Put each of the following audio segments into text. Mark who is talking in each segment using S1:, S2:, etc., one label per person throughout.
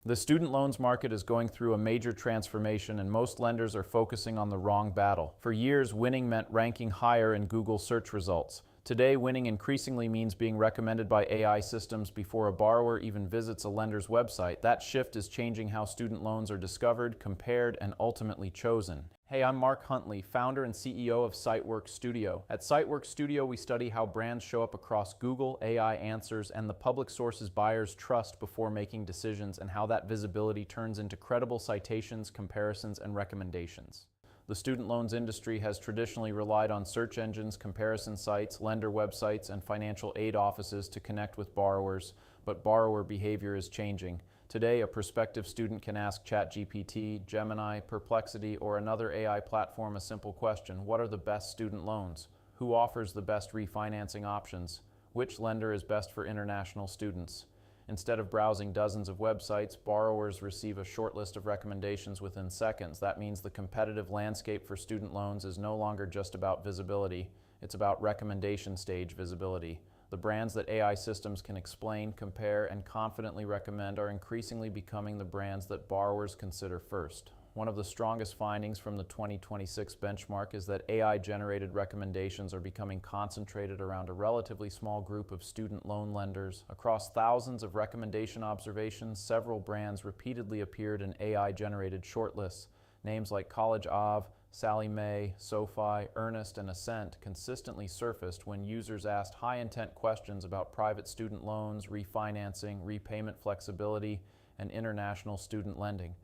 S1: The student loans market is going through a major transformation, and most lenders are focusing on the wrong battle. For years, winning meant ranking higher in Google search results. Today, winning increasingly means being recommended by AI systems before a borrower even visits a lender's website. That shift is changing how student loans are discovered, compared, and ultimately chosen. Hey, I'm Mark Huntley, founder and CEO of CiteWorks Studio. At CiteWorks Studio, we study how brands show up across Google, AI answers, and the public sources buyers trust before making decisions, and how that visibility turns into credible citations, comparisons, and recommendations. The student loans industry has traditionally relied on search engines, comparison sites, lender websites, and financial aid offices to connect with borrowers, but borrower behavior is changing. Today, a prospective student can ask ChatGPT, Gemini, Perplexity, or another AI platform a simple question: what are the best student loans? Who offers the best refinancing options? Which lender is best for international students? Instead of browsing dozens of websites, borrowers receive a short list of recommendations within seconds. That means the competitive landscape for student loans is no longer just about visibility, it's about recommendation stage visibility. The brands that AI systems can explain, compare, and confidently recommend are increasingly becoming the brands that borrowers consider first. One of the strongest findings from the 2026 benchmark is that AI-generated recommendations are becoming concentrated around a relatively small group of student loan lenders. Across thousands of recommendation observations, several brands repeatedly appeared in AI-generated shortlists. Names like 𝐒𝐞𝐞𝐬, Sallie Mae, SoFi, Earnest, and Ascent consistently surfaced when users asked high-intent questions about private student loans, refinancing, repayment flexibility, and international student lending.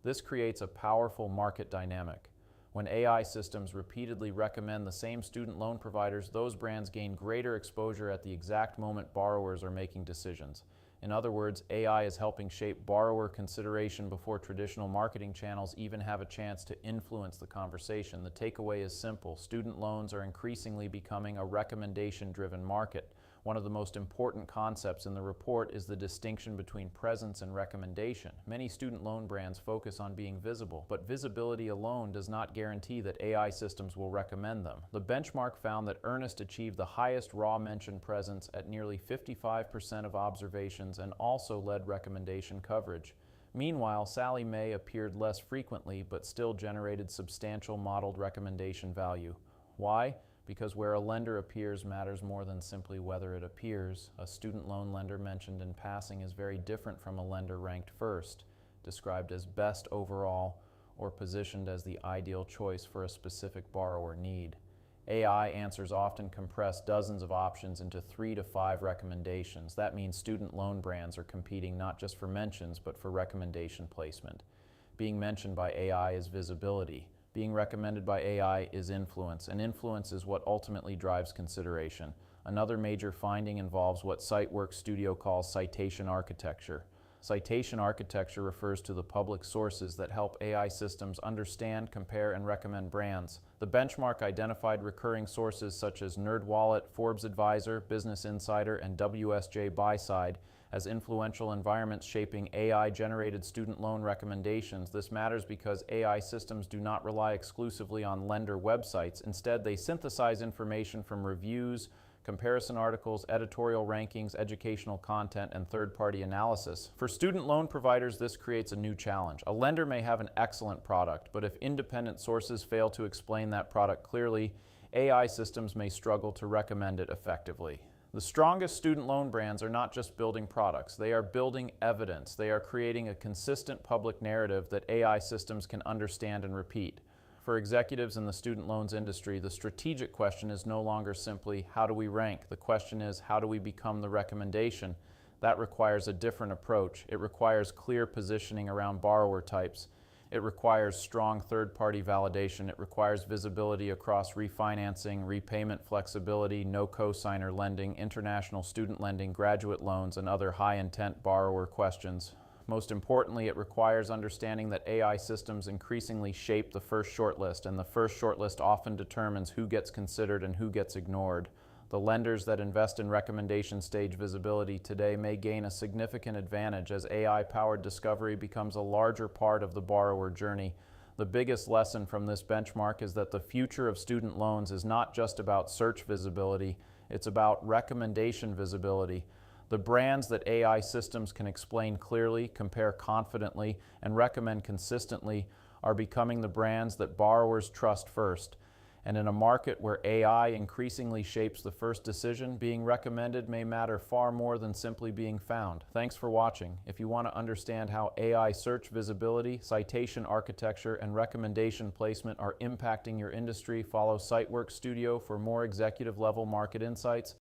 S1: This creates a powerful market dynamic. When AI systems repeatedly recommend the same student loan providers, those brands gain greater exposure at the exact moment borrowers are making decisions. In other words, AI is helping shape borrower consideration before traditional marketing channels even have a chance to influence the conversation. The takeaway is simple: student loans are increasingly becoming a recommendation-driven market. One of the most important concepts in the report is the distinction between presence and recommendation. Many student loan brands focus on being visible, but visibility alone does not guarantee that AI systems will recommend them. The benchmark found that Earnest achieved the highest raw mention presence at nearly 55% of observations and also led recommendation coverage. Meanwhile, Sallie Mae appeared less frequently but still generated substantial modeled recommendation value. Why? Because where a lender appears matters more than simply whether it appears. A student loan lender mentioned in passing is very different from a lender ranked first, described as best overall, or positioned as the ideal choice for a specific borrower need. AI answers often compress dozens of options into 3 to 5 recommendations. That means student loan brands are competing not just for mentions, but for recommendation placement. Being mentioned by AI is visibility. Being recommended by AI is influence, and influence is what ultimately drives consideration. Another major finding involves what CiteWorks Studio calls citation architecture. Citation architecture refers to the public sources that help AI systems understand, compare, and recommend brands. The benchmark identified recurring sources such as NerdWallet, Forbes Advisor, Business Insider, and WSJ Buyside as influential environments shaping AI-generated student loan recommendations. This matters because AI systems do not rely exclusively on lender websites. Instead, they synthesize information from reviews, comparison articles, editorial rankings, educational content, and third-party analysis. For student loan providers, this creates a new challenge. A lender may have an excellent product, but if independent sources fail to explain that product clearly, AI systems may struggle to recommend it effectively. The strongest student loan brands are not just building products, they are building evidence. They are creating a consistent public narrative that AI systems can understand and repeat. For executives in the student loans industry, the strategic question is no longer simply, how do we rank? The question is, how do we become the recommendation? That requires a different approach. It requires clear positioning around borrower types. It requires strong third-party validation. It requires visibility across refinancing, repayment flexibility, no cosigner lending, international student lending, graduate loans, and other high-intent borrower questions. Most importantly, it requires understanding that AI systems increasingly shape the first shortlist, and the first shortlist often determines who gets considered and who gets ignored. The lenders that invest in recommendation stage visibility today may gain a significant advantage as AI-powered discovery becomes a larger part of the borrower journey. The biggest lesson from this benchmark is that the future of student loans is not just about search visibility, it's about recommendation visibility. The brands that AI systems can explain clearly, compare confidently, and recommend consistently are becoming the brands that borrowers trust first. And in a market where AI increasingly shapes the first decision, being recommended may matter far more than simply being found. Thanks for watching. If you want to understand how AI search visibility, citation architecture, and recommendation placement are impacting your industry, follow CiteWorks Studio for more executive-level market insights.